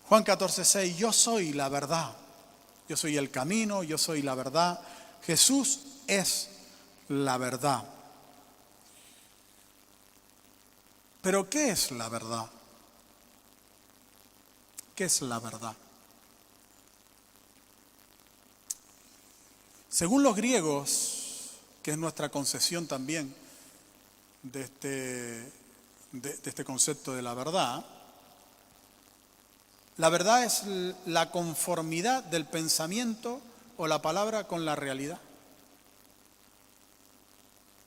Juan 14:6, yo soy la verdad, yo soy el camino, yo soy la verdad. Jesús es la verdad. Pero ¿qué es la verdad? ¿Qué es la verdad? Según los griegos, que es nuestra concepción también de este concepto de la verdad es la conformidad del pensamiento o la palabra con la realidad.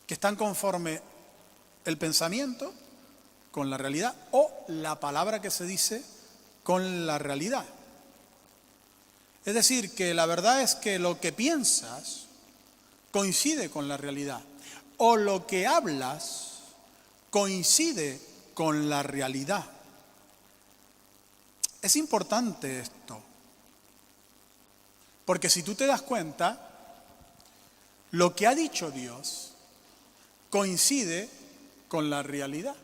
Que están conforme el pensamiento con la realidad o la palabra que se dice con la realidad. Es decir, que la verdad es que lo que piensas coincide con la realidad o lo que hablas coincide con la realidad. Es importante esto, porque si tú te das cuenta, lo que ha dicho Dios coincide con la realidad.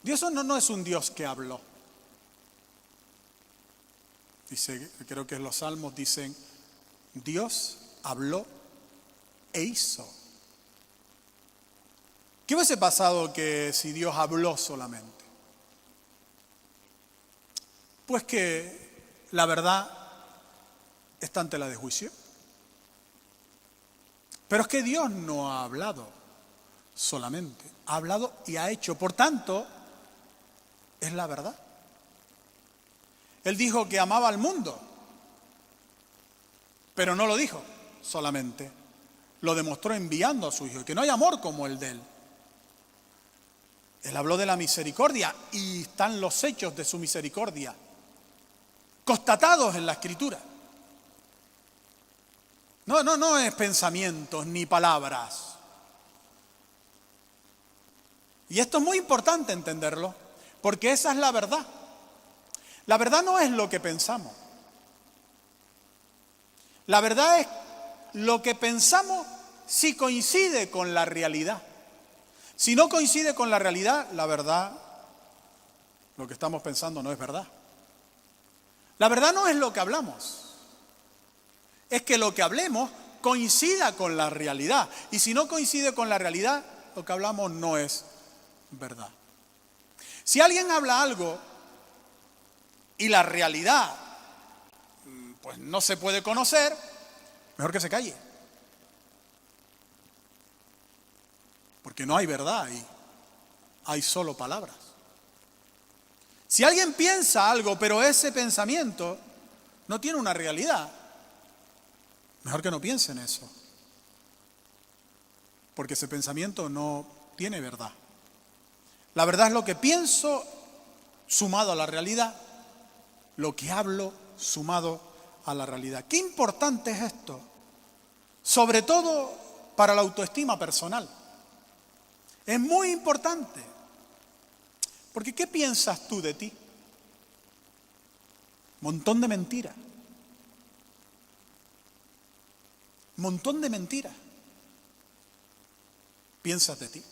Dios no es un Dios que habló. Dice, creo que en los Salmos dicen, Dios habló e hizo. ¿Qué hubiese pasado que si Dios habló solamente? Pues que la verdad está ante la de juicio. Pero es que Dios no ha hablado solamente, ha hablado y ha hecho. Por tanto, es la verdad. Él dijo que amaba al mundo, pero no lo dijo solamente. Lo demostró enviando a su Hijo, y que no hay amor como el de Él. Él habló de la misericordia y están los hechos de su misericordia constatados en la Escritura. No es pensamientos ni palabras. Y esto es muy importante entenderlo, porque esa es la verdad. La verdad no es lo que pensamos. La verdad es lo que pensamos si coincide con la realidad. Si no coincide con la realidad, la verdad, lo que estamos pensando no es verdad. La verdad no es lo que hablamos. Es que lo que hablemos coincida con la realidad. Y si no coincide con la realidad, lo que hablamos no es verdad. Si alguien habla algo y la realidad pues no se puede conocer, mejor que se calle. Porque no hay verdad ahí, hay solo palabras. Si alguien piensa algo, pero ese pensamiento no tiene una realidad, mejor que no piense en eso. Porque ese pensamiento no tiene verdad. La verdad es lo que pienso sumado a la realidad, lo que hablo sumado a la realidad. Qué importante es esto, sobre todo para la autoestima personal. Es muy importante, porque ¿qué piensas tú de ti? Montón de mentiras. Montón de mentiras. Piensas de ti.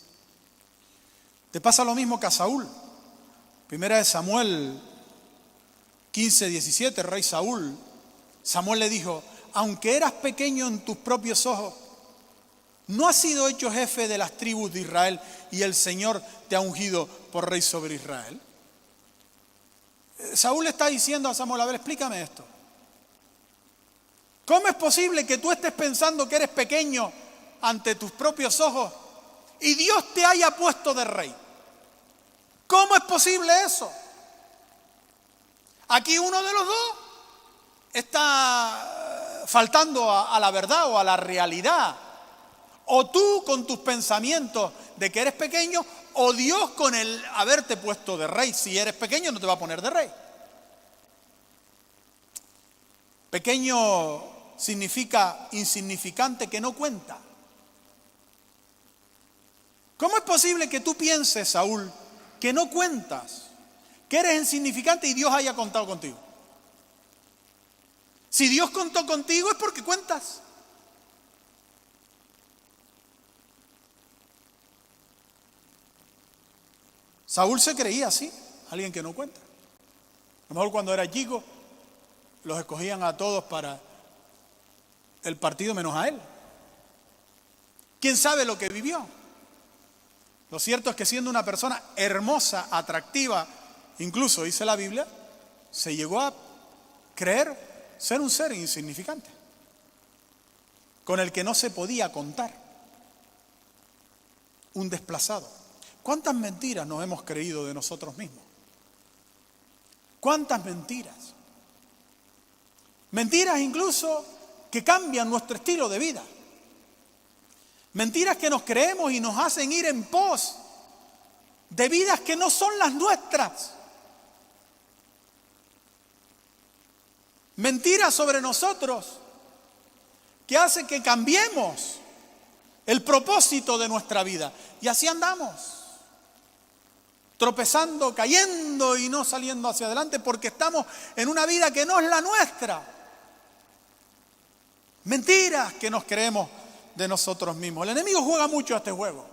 Te pasa lo mismo que a Saúl. Primera de Samuel 15:17, rey Saúl. Samuel le dijo, aunque eras pequeño en tus propios ojos, ¿no has sido hecho jefe de las tribus de Israel y el Señor te ha ungido por rey sobre Israel? Saúl le está diciendo a Samuel, a ver, explícame esto. ¿Cómo es posible que tú estés pensando que eres pequeño ante tus propios ojos y Dios te haya puesto de rey? ¿Cómo es posible eso? Aquí uno de los dos está faltando a la verdad o a la realidad. O tú con tus pensamientos de que eres pequeño, o Dios con el haberte puesto de rey. Si eres pequeño no te va a poner de rey. Pequeño significa insignificante, que no cuenta. ¿Cómo es posible que tú pienses, Saúl, que no cuentas, que eres insignificante y Dios haya contado contigo? Si Dios contó contigo es porque cuentas. Saúl se creía así, alguien que no cuenta. lo mejor cuando era chico, los escogían a todos para el partido menos a él. ¿Quién sabe lo que vivió? Lo cierto es que siendo una persona hermosa, atractiva, incluso dice la Biblia, se llegó a creer ser un ser insignificante, con el que no se podía contar, un desplazado. ¿Cuántas mentiras nos hemos creído de nosotros mismos? ¿Cuántas mentiras? Mentiras incluso que cambian nuestro estilo de vida. Mentiras que nos creemos y nos hacen ir en pos de vidas que no son las nuestras. Mentiras sobre nosotros que hacen que cambiemos el propósito de nuestra vida. Y así andamos, tropezando, cayendo y no saliendo hacia adelante porque estamos en una vida que no es la nuestra. Mentiras que nos creemos de nosotros mismos. El enemigo juega mucho a este juego,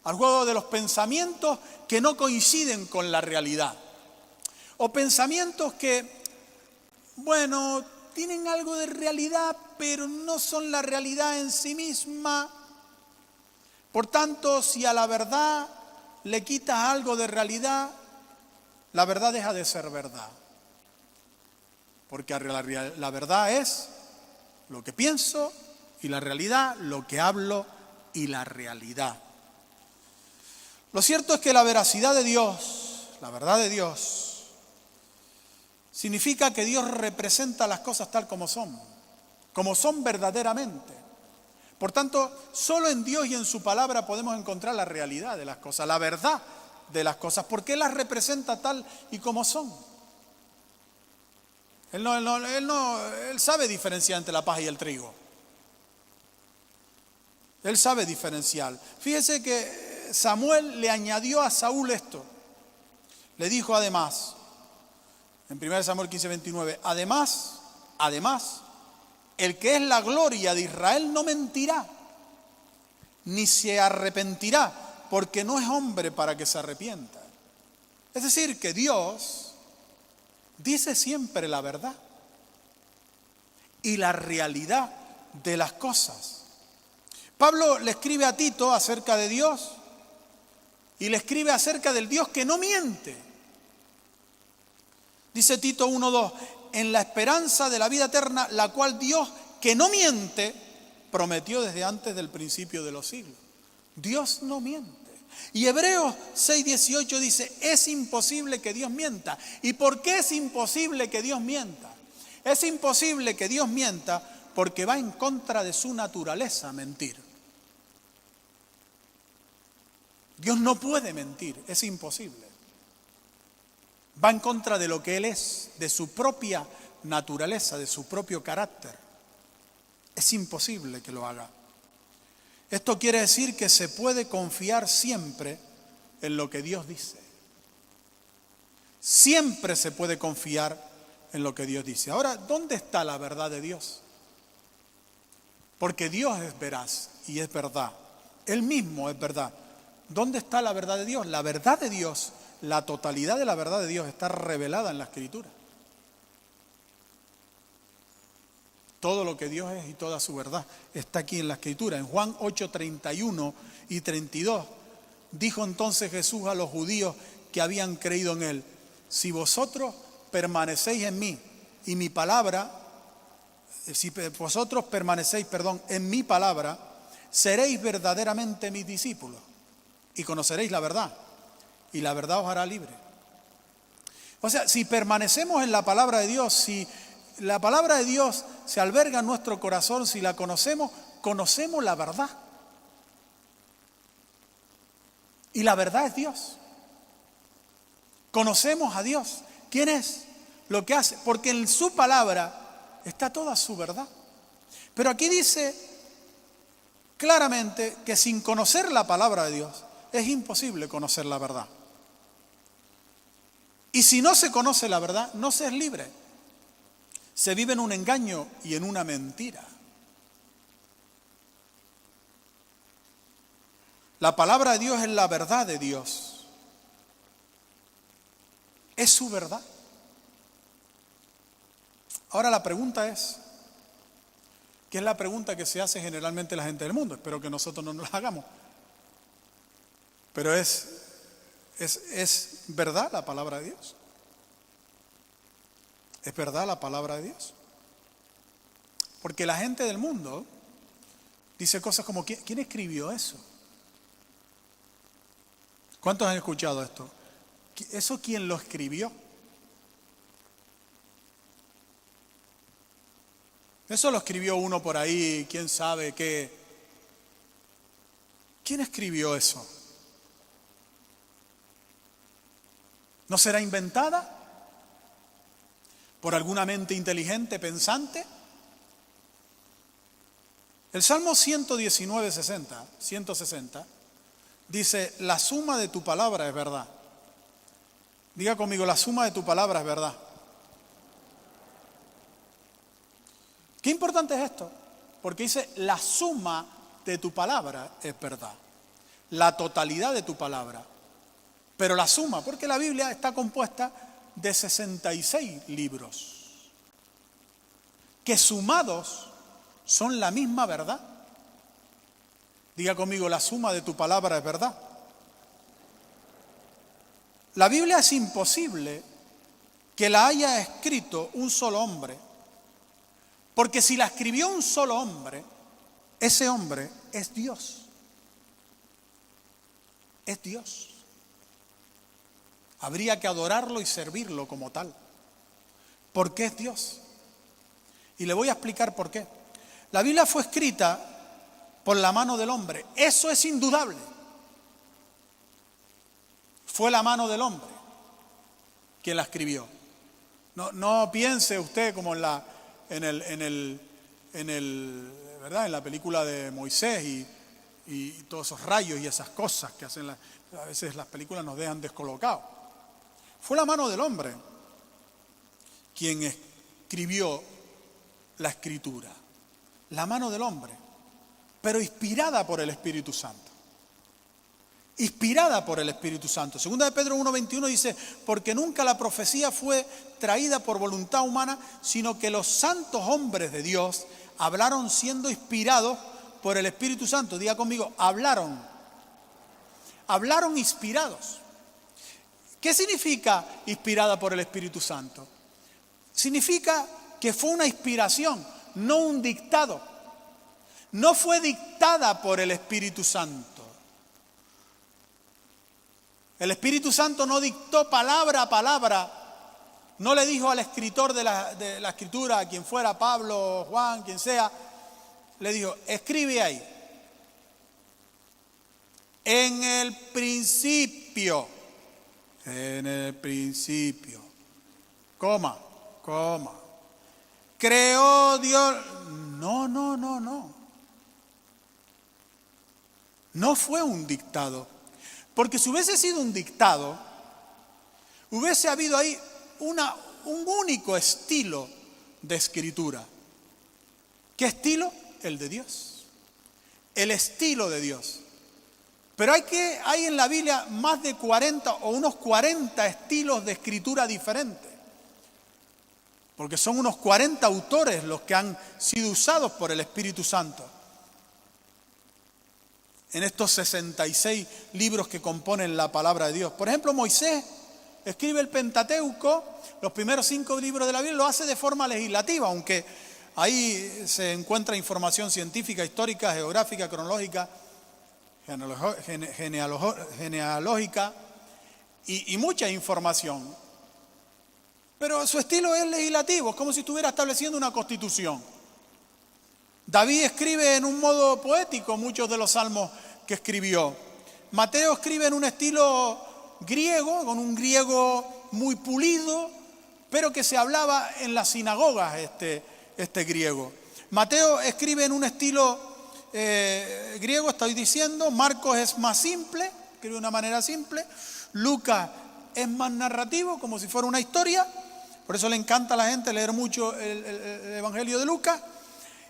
al juego de los pensamientos que no coinciden con la realidad, o pensamientos que, bueno, tienen algo de realidad, pero no son la realidad en sí misma. Por tanto, si a la verdad le quitas algo de realidad, la verdad deja de ser verdad. Porque la verdad es lo que pienso y la realidad, lo que hablo y la realidad. Lo cierto es que la veracidad de Dios, la verdad de Dios, significa que Dios representa las cosas tal como son verdaderamente. Por tanto, solo en Dios y en su palabra podemos encontrar la realidad de las cosas, la verdad de las cosas, porque Él las representa tal y como son. Él sabe diferenciar entre la paja y el trigo. Él sabe diferenciar. Fíjese que Samuel le añadió a Saúl esto. Le dijo además, en 1 Samuel 15:29, además, el que es la gloria de Israel no mentirá, ni se arrepentirá, porque no es hombre para que se arrepienta. Es decir, que Dios dice siempre la verdad y la realidad de las cosas. Pablo le escribe a Tito acerca de Dios y le escribe acerca del Dios que no miente. Dice Tito 1:2, en la esperanza de la vida eterna, la cual Dios, que no miente, prometió desde antes del principio de los siglos. Dios no miente. Y Hebreos 6:18 dice, es imposible que Dios mienta. ¿Y por qué es imposible que Dios mienta? Es imposible que Dios mienta porque va en contra de su naturaleza mentir. Dios no puede mentir, es imposible. Va en contra de lo que Él es, de su propia naturaleza, de su propio carácter. Es imposible que lo haga. Esto quiere decir que se puede confiar siempre en lo que Dios dice. Siempre se puede confiar en lo que Dios dice. Ahora, ¿dónde está la verdad de Dios? Porque Dios es veraz y es verdad. Él mismo es verdad. ¿Dónde está la verdad de Dios? La verdad de Dios, la totalidad de la verdad de Dios está revelada en la Escritura. Todo lo que Dios es y toda su verdad está aquí en la Escritura. En Juan 8:31 y 32 dijo entonces Jesús a los judíos que habían creído en Él, si vosotros permanecéis en mí y mi palabra, si vosotros permanecéis, en mi palabra, seréis verdaderamente mis discípulos y conoceréis la verdad y la verdad os hará libre. O sea, si permanecemos en la palabra de Dios, si la palabra de Dios se alberga en nuestro corazón, si la conocemos, conocemos la verdad. Y la verdad es Dios. Conocemos a Dios. ¿Quién es? Lo que hace. Porque en su palabra está toda su verdad. Pero aquí dice claramente que sin conocer la palabra de Dios es imposible conocer la verdad. Y si no se conoce la verdad, no se es libre. Se vive en un engaño y en una mentira. La palabra de Dios es la verdad de Dios. Es su verdad. Ahora la pregunta es, ¿qué es la pregunta que se hace generalmente la gente del mundo? Espero que nosotros no nos la hagamos. Pero ¿es verdad la palabra de Dios? ¿Es verdad la palabra de Dios? Porque la gente del mundo dice cosas como, ¿quién escribió eso? ¿Cuántos han escuchado esto? ¿Eso quién lo escribió? Eso lo escribió uno por ahí, quién sabe qué. ¿Quién escribió eso? ¿No será inventada por alguna mente inteligente, pensante? El Salmo 119, 160, dice, la suma de tu palabra es verdad. Diga conmigo, la suma de tu palabra es verdad. Qué importante es esto, porque dice, la suma de tu palabra es verdad. La totalidad de tu palabra. Pero la suma, porque la Biblia está compuesta de 66 libros, que sumados son la misma verdad. Diga conmigo, la suma de tu palabra es verdad. La Biblia es imposible que la haya escrito un solo hombre, porque si la escribió un solo hombre, ese hombre es Dios. Es Dios. Habría que adorarlo y servirlo como tal, porque es Dios. Y le voy a explicar por qué. La Biblia fue escrita por la mano del hombre. Eso es indudable. Fue la mano del hombre quien la escribió. No piense usted como ¿verdad? En la película de Moisés y todos esos rayos y esas cosas que hacen a veces las películas nos dejan descolocados. Fue la mano del hombre quien escribió la escritura. La mano del hombre, pero inspirada por el Espíritu Santo. Inspirada por el Espíritu Santo. Segunda de Pedro 1:21 dice, porque nunca la profecía fue traída por voluntad humana, sino que los santos hombres de Dios hablaron siendo inspirados por el Espíritu Santo. Diga conmigo, hablaron. Hablaron inspirados. ¿Qué significa inspirada por el Espíritu Santo? Significa que fue una inspiración, no un dictado. No fue dictada por el Espíritu Santo. El Espíritu Santo no dictó palabra a palabra. No le dijo al escritor de la Escritura, a quien fuera, Pablo, Juan, quien sea, le dijo, escribe ahí. En el principio, coma, creó Dios. No. No fue un dictado. Porque si hubiese sido un dictado, hubiese habido ahí un único estilo de escritura. ¿Qué estilo? El de Dios. El estilo de Dios. Pero hay en la Biblia más de 40 o unos 40 estilos de escritura diferentes. Porque son unos 40 autores los que han sido usados por el Espíritu Santo. En estos 66 libros que componen la palabra de Dios. Por ejemplo, Moisés escribe el Pentateuco, los primeros 5 libros de la Biblia, lo hace de forma legislativa, aunque ahí se encuentra información científica, histórica, geográfica, cronológica, genealógica y mucha información. Pero su estilo es legislativo, es como si estuviera estableciendo una constitución. David escribe en un modo poético muchos de los salmos que escribió. Mateo escribe en un estilo griego, con un griego muy pulido, pero que se hablaba en las sinagogas este griego. Mateo escribe en un estilo griego, estoy diciendo. Marcos es más simple, escribe de una manera simple. Lucas es más narrativo, como si fuera una historia. Por eso le encanta a la gente leer mucho el Evangelio de Lucas.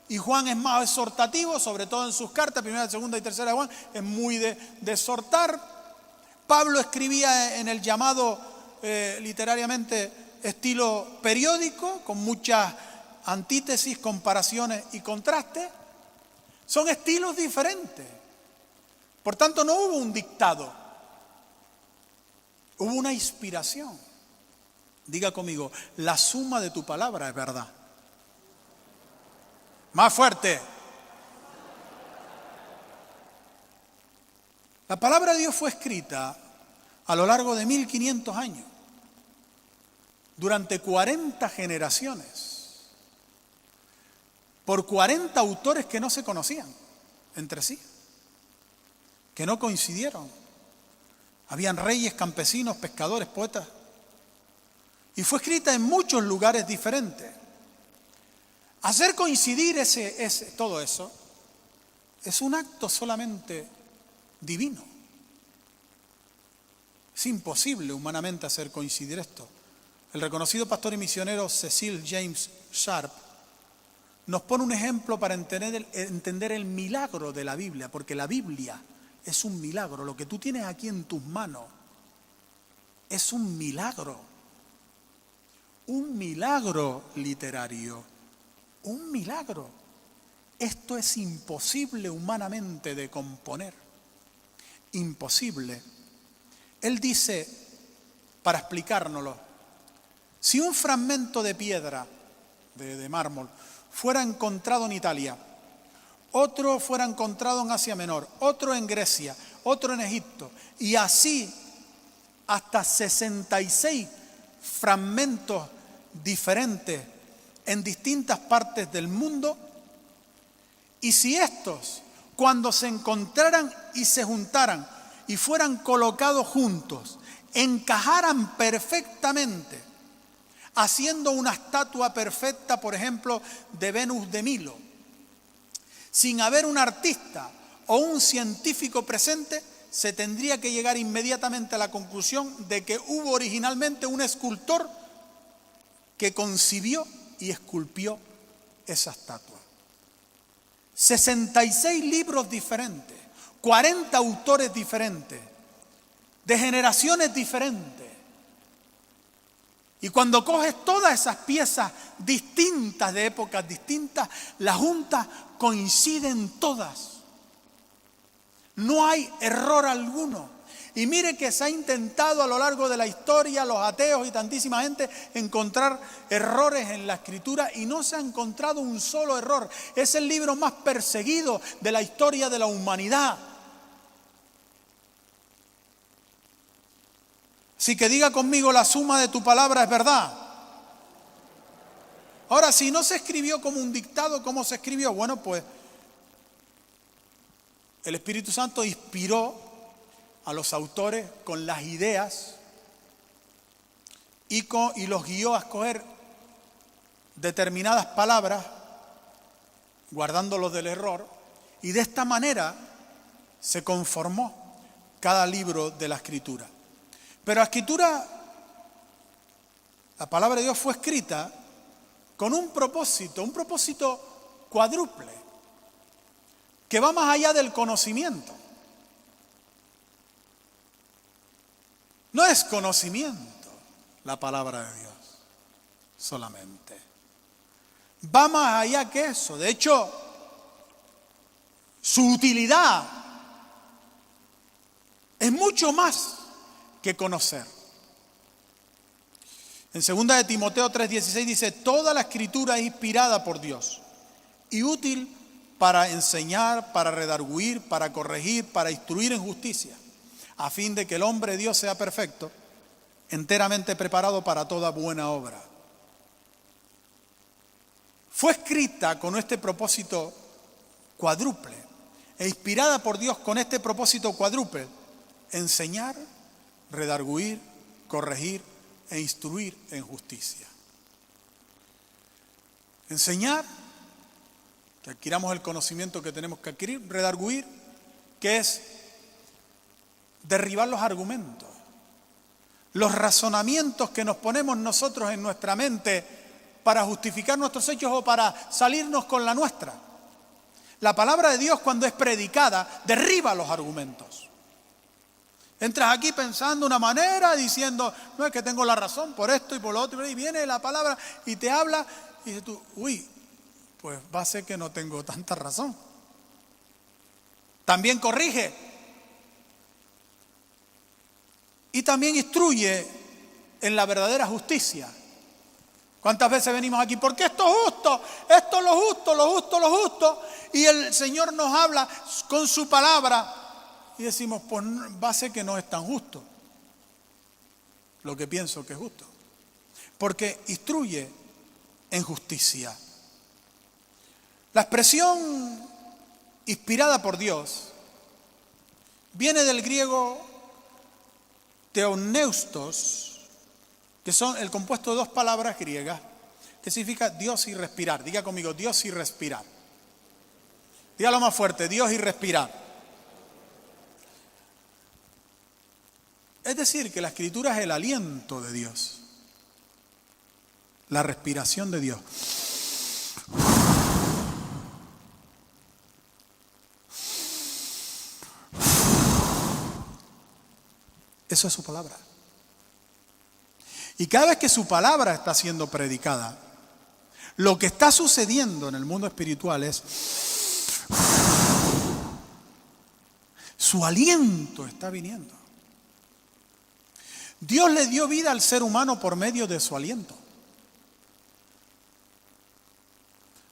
Y Juan es más exhortativo, sobre todo en sus cartas, primera, segunda y tercera de Juan, es muy de exhortar. Pablo escribía en el llamado literariamente estilo periódico, con muchas antítesis, comparaciones y contrastes, son estilos diferentes. Por tanto, no hubo un dictado, hubo una inspiración. Diga conmigo, la suma de tu palabra es verdad. Más fuerte. La palabra de Dios fue escrita a lo largo de 1500 años, durante 40 generaciones, por 40 autores que no se conocían entre sí, que no coincidieron. Habían reyes, campesinos, pescadores, poetas. Y fue escrita en muchos lugares diferentes. Hacer coincidir todo eso es un acto solamente divino. Es imposible humanamente hacer coincidir esto. El reconocido pastor y misionero Cecil James Sharp nos pone un ejemplo para entender el milagro de la Biblia, porque la Biblia es un milagro. Lo que tú tienes aquí en tus manos es un milagro literario, un milagro. Esto es imposible humanamente de componer, imposible. Él dice, para explicárnoslo, si un fragmento de piedra, de mármol, fuera encontrado en Italia, otro fuera encontrado en Asia Menor, otro en Grecia, otro en Egipto, y así hasta 66 fragmentos diferentes en distintas partes del mundo, y si estos, cuando se encontraran y se juntaran y fueran colocados juntos, encajaran perfectamente, haciendo una estatua perfecta, por ejemplo, de Venus de Milo, sin haber un artista o un científico presente, se tendría que llegar inmediatamente a la conclusión de que hubo originalmente un escultor que concibió y esculpió esa estatua. 66 libros diferentes, 40 autores diferentes, de generaciones diferentes. Y cuando coges todas esas piezas distintas, de épocas distintas, las juntas coinciden todas. No hay error alguno. Y mire que se ha intentado a lo largo de la historia, los ateos y tantísima gente, encontrar errores en la Escritura y no se ha encontrado un solo error. Es el libro más perseguido de la historia de la humanidad. Así que diga conmigo, la suma de tu palabra es verdad. Ahora, si no se escribió como un dictado, ¿cómo se escribió? Bueno, pues el Espíritu Santo inspiró a los autores con las ideas y los guió a escoger determinadas palabras, guardándolos del error, y de esta manera se conformó cada libro de la Escritura. Pero la Escritura, la palabra de Dios fue escrita con un propósito cuádruple, que va más allá del conocimiento. No es conocimiento la palabra de Dios solamente. Va más allá que eso. De hecho, su utilidad es mucho más que conocer. En 2 de Timoteo 3:16 dice, toda la Escritura es inspirada por Dios y útil para enseñar, para redarguir, para corregir, para instruir en justicia, a fin de que el hombre de Dios sea perfecto, enteramente preparado para toda buena obra. Fue escrita con este propósito cuádruple e inspirada por Dios con este propósito cuádruple: enseñar, redarguir, corregir e instruir en justicia. Enseñar, que adquiramos el conocimiento que tenemos que adquirir. Redarguir, que es derribar los argumentos, los razonamientos que nos ponemos nosotros en nuestra mente para justificar nuestros hechos o para salirnos con la nuestra. La palabra de Dios, cuando es predicada, derriba los argumentos. Entras aquí pensando una manera, diciendo, no, es que tengo la razón por esto y por lo otro, y viene la palabra y te habla y dices tú, uy, pues va a ser que no tengo tanta razón. También corrige. Y también instruye en la verdadera justicia. ¿Cuántas veces venimos aquí? Porque esto es justo, esto es lo justo, lo justo, lo justo. Y el Señor nos habla con su palabra y decimos, pues va a ser que no es tan justo lo que pienso que es justo. Porque instruye en justicia. La expresión inspirada por Dios viene del griego theopneustos, que son el compuesto de dos palabras griegas, que significa Dios y respirar. Diga conmigo, Dios y respirar. Dígalo más fuerte, Dios y respirar. Es decir, que la Escritura es el aliento de Dios, la respiración de Dios. Eso es su palabra. Y cada vez que su palabra está siendo predicada, lo que está sucediendo en el mundo espiritual es su aliento está viniendo. Dios le dio vida al ser humano por medio de su aliento.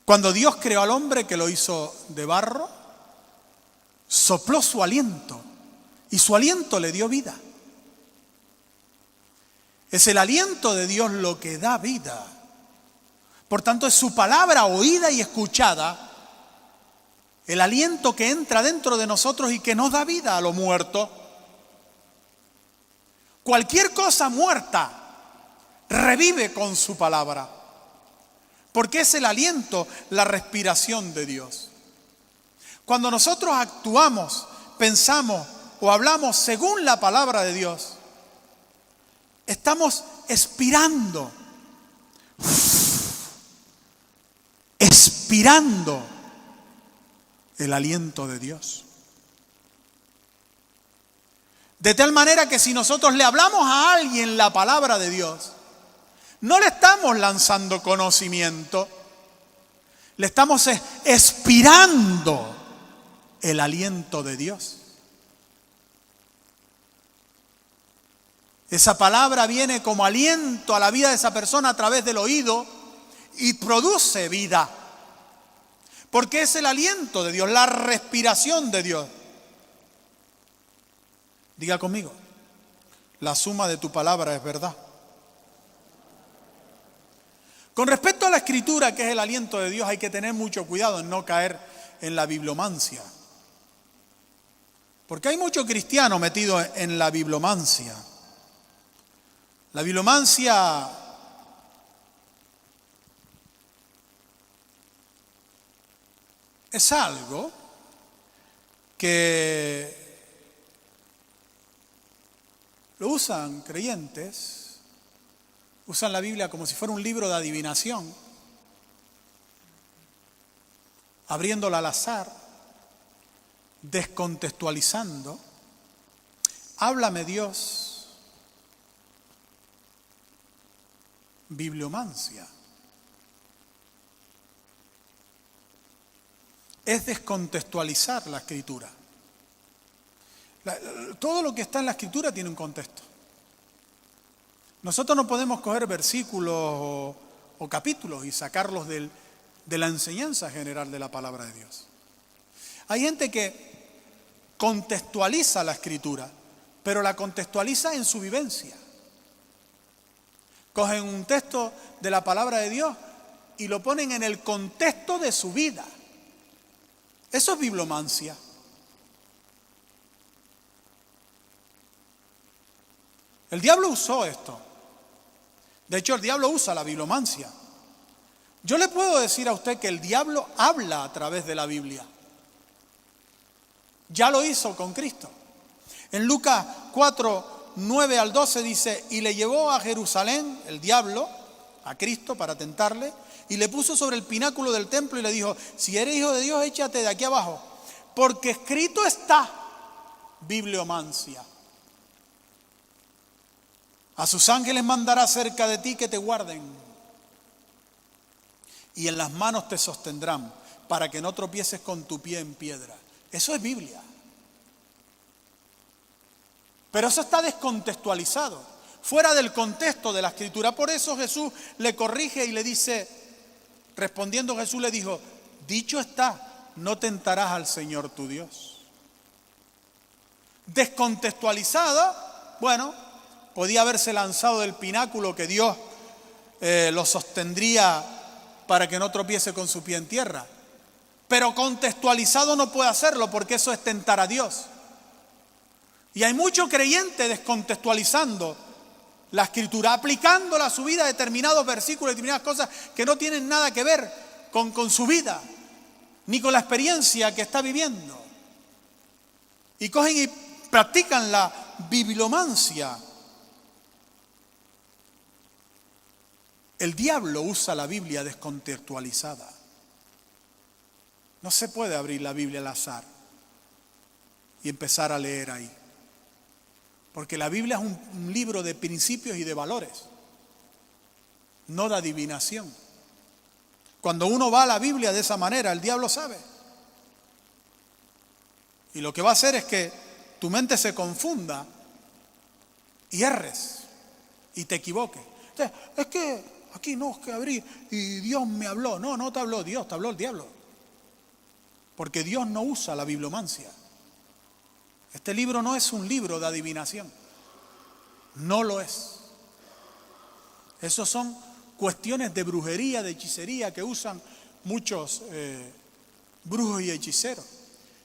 Cuando Dios creó al hombre, que lo hizo de barro, sopló su aliento y su aliento le dio vida. Es el aliento de Dios lo que da vida. Por tanto, es su palabra oída y escuchada, el aliento que entra dentro de nosotros y que nos da vida a lo muerto. Cualquier cosa muerta revive con su palabra, porque es el aliento, la respiración de Dios. Cuando nosotros actuamos, pensamos o hablamos según la palabra de Dios, estamos expirando el aliento de Dios. De tal manera que si nosotros le hablamos a alguien la palabra de Dios, no le estamos lanzando conocimiento, le estamos expirando el aliento de Dios. Esa palabra viene como aliento a la vida de esa persona a través del oído y produce vida. Porque es el aliento de Dios, la respiración de Dios. Diga conmigo, la suma de tu palabra es verdad. Con respecto a la Escritura, que es el aliento de Dios, hay que tener mucho cuidado en no caer en la biblomancia. Porque hay mucho cristiano metido en la biblomancia. La biblomancia es algo que lo usan creyentes, usan la Biblia como si fuera un libro de adivinación, abriéndola al azar, descontextualizando. Háblame Dios, bibliomancia. Es descontextualizar la Escritura. Todo lo que está en la Escritura tiene un contexto. Nosotros no podemos coger versículos o capítulos y sacarlos de la enseñanza general de la palabra de Dios. Hay gente que contextualiza la Escritura, pero la contextualiza en su vivencia. Cogen un texto de la palabra de Dios y lo ponen en el contexto de su vida. Eso es biblomancia. El diablo usó esto. De hecho, el diablo usa la biblomancia. Yo le puedo decir a usted que el diablo habla a través de la Biblia. Ya lo hizo con Cristo. En Lucas 4, 9 al 12 dice, y le llevó a Jerusalén, el diablo, a Cristo para tentarle, y le puso sobre el pináculo del templo y le dijo, si eres hijo de Dios, échate de aquí abajo, porque escrito está, bibliomancia. A sus ángeles mandará cerca de ti que te guarden. y en las manos te sostendrán, para que no tropieces con tu pie en piedra. Eso es Biblia. Pero eso está descontextualizado, fuera del contexto de la Escritura. Por eso Jesús le corrige y le dice, respondiendo Jesús le dijo, dicho está, no tentarás al Señor tu Dios. Descontextualizada, bueno, podía haberse lanzado del pináculo que Dios lo sostendría para que no tropiece con su pie en tierra. Pero contextualizado no puede hacerlo porque eso es tentar a Dios. Y hay muchos creyentes descontextualizando la Escritura, aplicándola a su vida, determinados versículos, determinadas cosas que no tienen nada que ver con su vida, ni con la experiencia que está viviendo. Y cogen y practican la bibliomancia. El diablo usa la Biblia descontextualizada. No se puede abrir la Biblia al azar y empezar a leer ahí. Porque la Biblia es un libro de principios y de valores, no de adivinación. Cuando uno va a la Biblia de esa manera, el diablo sabe. Y lo que va a hacer es que tu mente se confunda y erres y te equivoques. Entonces, es que aquí no, es que abrí y Dios me habló. No, no te habló Dios, te habló el diablo. Porque Dios no usa la bibliomancia. Este libro no es un libro de adivinación. No lo es. Esos son cuestiones de brujería, de hechicería que usan muchos brujos y hechiceros.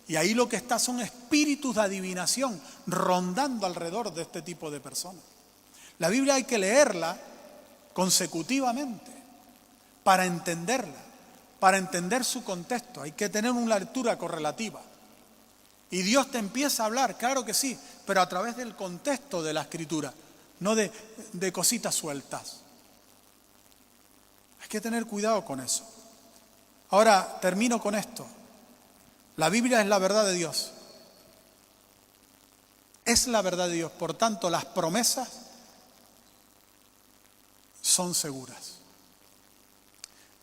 Y ahí lo que está son espíritus de adivinación rondando alrededor de este tipo de personas. La Biblia hay que leerla consecutivamente para entenderla, para entender su contexto. Hay que tener una lectura correlativa. Y Dios te empieza a hablar, claro que sí, pero a través del contexto de la Escritura, no de cositas sueltas. Hay que tener cuidado con eso. Ahora termino con esto. La Biblia es la verdad de Dios. Es la verdad de Dios. Por tanto, las promesas son seguras.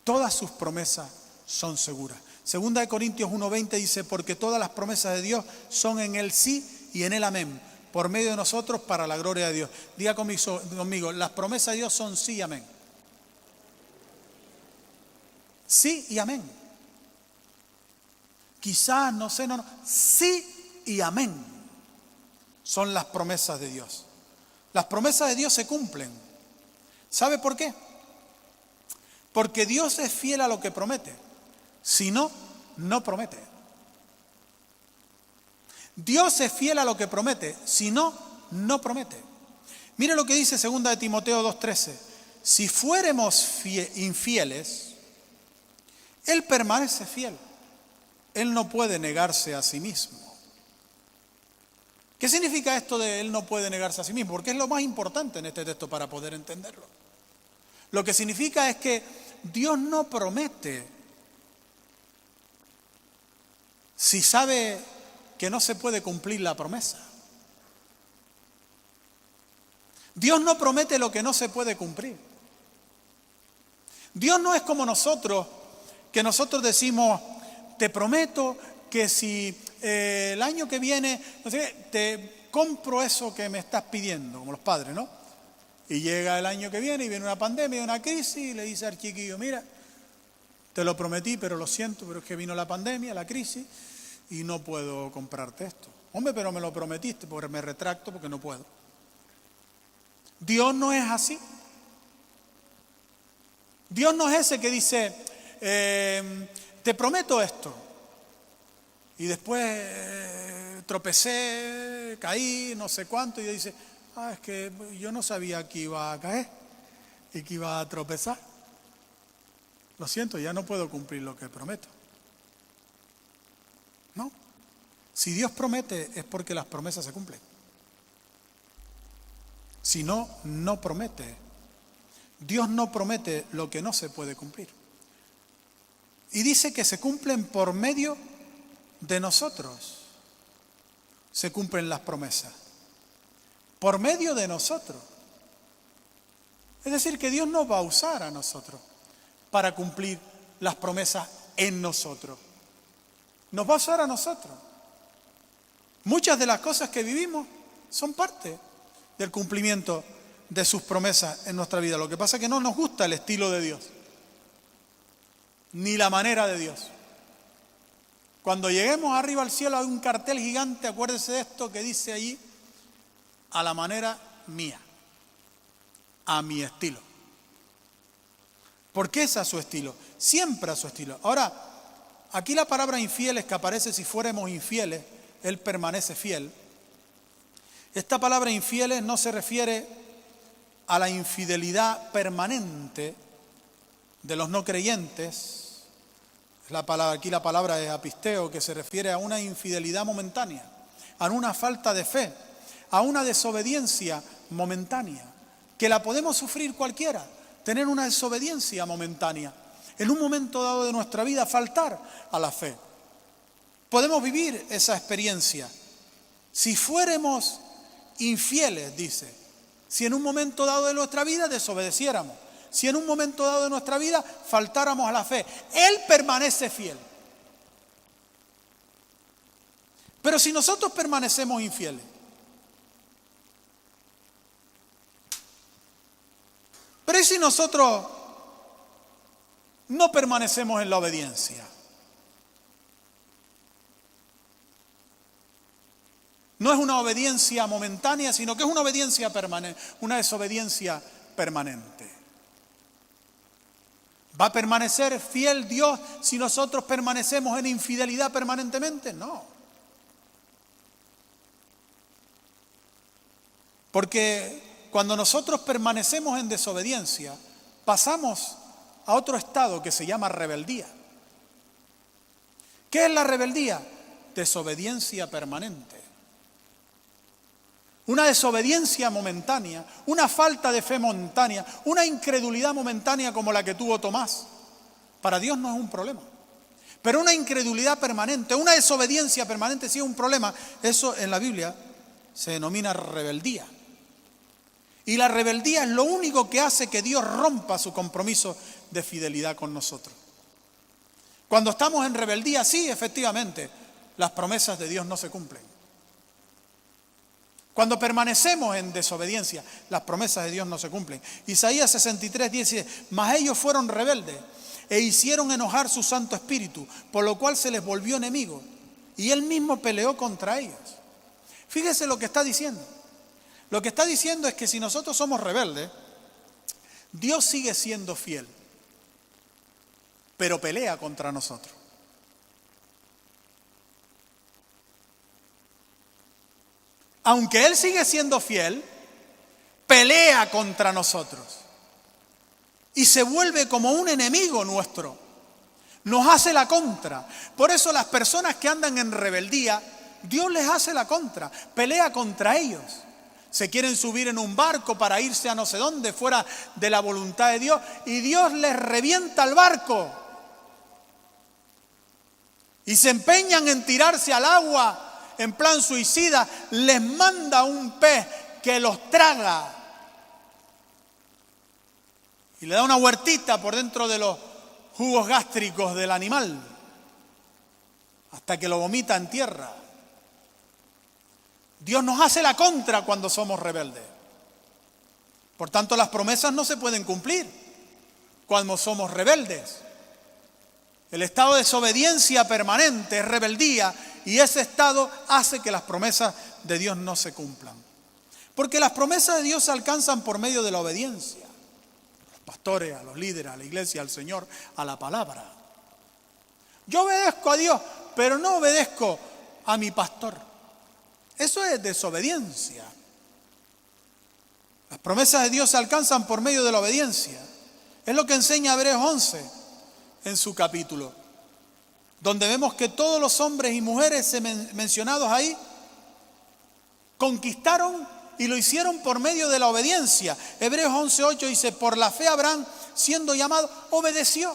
Todas sus promesas son seguras. Segunda de Corintios 1:20 dice, porque todas las promesas de Dios son en el sí y en el amén, por medio de nosotros para la gloria de Dios. Diga conmigo, las promesas de Dios son sí y amén. Sí y amén. Quizás, no sé, no. Sí y amén son las promesas de Dios. Las promesas de Dios se cumplen. ¿Sabe por qué? Porque Dios es fiel a lo que promete. Si no, no promete. Dios es fiel a lo que promete. Si no, no promete. Mire lo que dice 2 de Timoteo 2:13. Si fuéramos infieles, Él permanece fiel. Él no puede negarse a sí mismo. ¿Qué significa esto de Él no puede negarse a sí mismo? Porque es lo más importante en este texto para poder entenderlo. Lo que significa es que Dios no promete si sabe que no se puede cumplir la promesa. Dios no promete lo que no se puede cumplir. Dios no es como nosotros, que nosotros decimos, te prometo que si el año que viene, no sé, te compro eso que me estás pidiendo, como los padres, ¿no? Y llega el año que viene y viene una pandemia, una crisis, y le dice al chiquillo, mira, te lo prometí, pero lo siento, pero es que vino la pandemia, la crisis, y no puedo comprarte esto. Hombre, pero me lo prometiste, porque me retracto porque no puedo. Dios no es así. Dios no es ese que dice, te prometo esto. Y después tropecé, caí, no sé cuánto, y dice, es que yo no sabía que iba a caer y que iba a tropezar. Lo siento, ya no puedo cumplir lo que prometo. No. Si Dios promete es porque las promesas se cumplen. Si no, no promete. Dios no promete lo que no se puede cumplir. Y dice que se cumplen por medio de nosotros. Se cumplen las promesas. Por medio de nosotros. Es decir, que Dios nos va a usar a nosotros para cumplir las promesas en nosotros. Nos va a usar a nosotros. Muchas de las cosas que vivimos son parte del cumplimiento de sus promesas en nuestra vida. Lo que pasa es que no nos gusta el estilo de Dios, ni la manera de Dios. Cuando lleguemos arriba al cielo hay un cartel gigante, acuérdese de esto que dice allí, a la manera mía, a mi estilo. ¿Por qué es a su estilo? Siempre a su estilo. Ahora, aquí la palabra infieles que aparece, si fuéramos infieles, Él permanece fiel. Esta palabra infieles no se refiere a la infidelidad permanente de los no creyentes. Aquí la palabra es apisteo, que se refiere a una infidelidad momentánea, a una falta de fe, a una desobediencia momentánea, que la podemos sufrir cualquiera, tener una desobediencia momentánea, en un momento dado de nuestra vida faltar a la fe. Podemos vivir esa experiencia. Si fuéramos infieles, dice, si en un momento dado de nuestra vida desobedeciéramos, si en un momento dado de nuestra vida faltáramos a la fe, Él permanece fiel. Pero si nosotros permanecemos infieles, pero ¿y si nosotros no permanecemos en la obediencia? No es una obediencia momentánea, sino que es una obediencia permanente, una desobediencia permanente. ¿Va a permanecer fiel Dios si nosotros permanecemos en infidelidad permanentemente? No. Porque cuando nosotros permanecemos en desobediencia, pasamos a otro estado que se llama rebeldía. ¿Qué es la rebeldía? Desobediencia permanente. Una desobediencia momentánea, una falta de fe momentánea, una incredulidad momentánea como la que tuvo Tomás. Para Dios no es un problema. Pero una incredulidad permanente, una desobediencia permanente sí es un problema. Eso en la Biblia se denomina rebeldía. Y la rebeldía es lo único que hace que Dios rompa su compromiso de fidelidad con nosotros. Cuando estamos en rebeldía, sí, efectivamente, las promesas de Dios no se cumplen. Cuando permanecemos en desobediencia, las promesas de Dios no se cumplen. Isaías 63 dice, mas ellos fueron rebeldes e hicieron enojar su Santo Espíritu, por lo cual se les volvió enemigo. Y Él mismo peleó contra ellos. Fíjese lo que está diciendo. Lo que está diciendo es que si nosotros somos rebeldes, Dios sigue siendo fiel, pero pelea contra nosotros. Aunque Él sigue siendo fiel, pelea contra nosotros y se vuelve como un enemigo nuestro. Nos hace la contra. Por eso las personas que andan en rebeldía, Dios les hace la contra, pelea contra ellos. Se quieren subir en un barco para irse a no sé dónde, fuera de la voluntad de Dios, y Dios les revienta el barco. Y se empeñan en tirarse al agua en plan suicida, les manda un pez que los traga y le da una huertita por dentro de los jugos gástricos del animal hasta que lo vomita en tierra. Dios nos hace la contra cuando somos rebeldes. Por tanto, las promesas no se pueden cumplir cuando somos rebeldes. El estado de desobediencia permanente es rebeldía, y ese estado hace que las promesas de Dios no se cumplan. Porque las promesas de Dios se alcanzan por medio de la obediencia. A los pastores, a los líderes, a la iglesia, al Señor, a la palabra. Yo obedezco a Dios, pero no obedezco a mi pastor. Eso es desobediencia. Las promesas de Dios se alcanzan por medio de la obediencia. Es lo que enseña Hebreos 11 en su capítulo, donde vemos que todos los hombres y mujeres mencionados ahí conquistaron y lo hicieron por medio de la obediencia. Hebreos 11:8 dice, por la fe Abraham, siendo llamado, obedeció.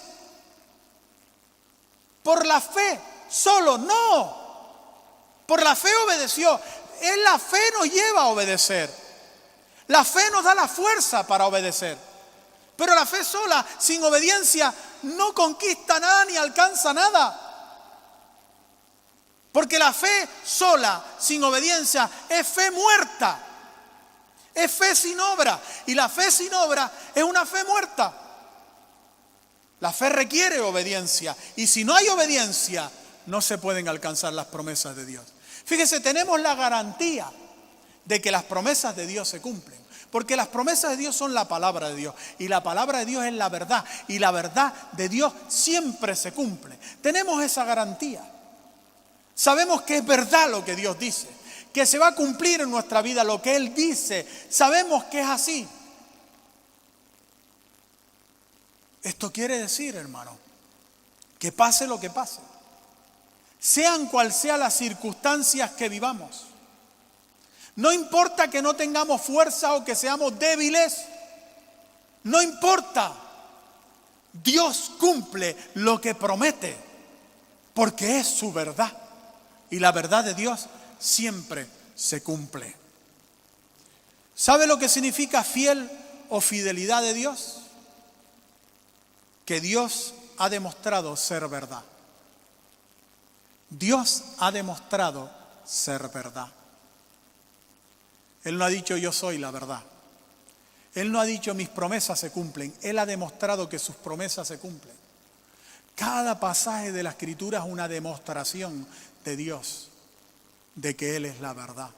Por la fe, solo, no. Por la fe obedeció. La fe nos lleva a obedecer. La fe nos da la fuerza para obedecer. Pero la fe sola, sin obediencia, no conquista nada ni alcanza nada. Porque la fe sola, sin obediencia, es fe muerta. Es fe sin obra. Y la fe sin obra es una fe muerta. La fe requiere obediencia. Y si no hay obediencia, no se pueden alcanzar las promesas de Dios. Fíjese, tenemos la garantía de que las promesas de Dios se cumplen. Porque las promesas de Dios son la palabra de Dios. Y la palabra de Dios es la verdad. Y la verdad de Dios siempre se cumple. Tenemos esa garantía. Sabemos que es verdad lo que Dios dice. Que se va a cumplir en nuestra vida lo que Él dice. Sabemos que es así. Esto quiere decir, hermano, que pase lo que pase, sean cuales sean las circunstancias que vivamos, no importa que no tengamos fuerza o que seamos débiles, no importa, Dios cumple lo que promete, porque es su verdad, y la verdad de Dios siempre se cumple. ¿Sabe lo que significa fiel o fidelidad de Dios? Que Dios ha demostrado ser verdad. Dios ha demostrado ser verdad. Él no ha dicho yo soy la verdad. Él no ha dicho mis promesas se cumplen. Él ha demostrado que sus promesas se cumplen. Cada pasaje de la Escritura es una demostración de Dios, de que Él es la verdad.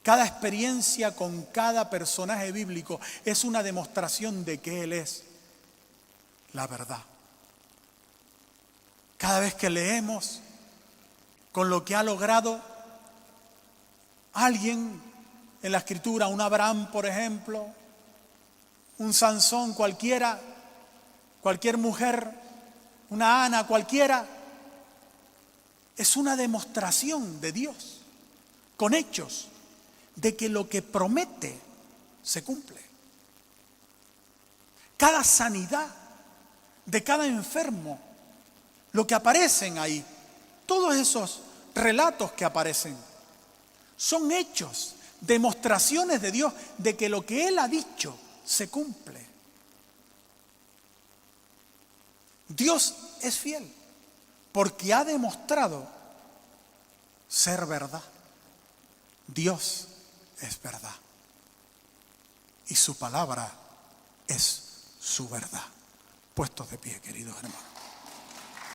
Cada experiencia con cada personaje bíblico es una demostración de que Él es la verdad. Cada vez que leemos con lo que ha logrado alguien en la Escritura, un Abraham, por ejemplo, un Sansón cualquiera, cualquier mujer, una Ana cualquiera, es una demostración de Dios, con hechos, de que lo que promete se cumple. Cada sanidad de cada enfermo, lo que aparecen ahí, todos esos relatos que aparecen, son hechos, demostraciones de Dios de que lo que Él ha dicho se cumple. Dios es fiel porque ha demostrado ser verdad. Dios es verdad y su palabra es su verdad. Puestos de pie, queridos hermanos.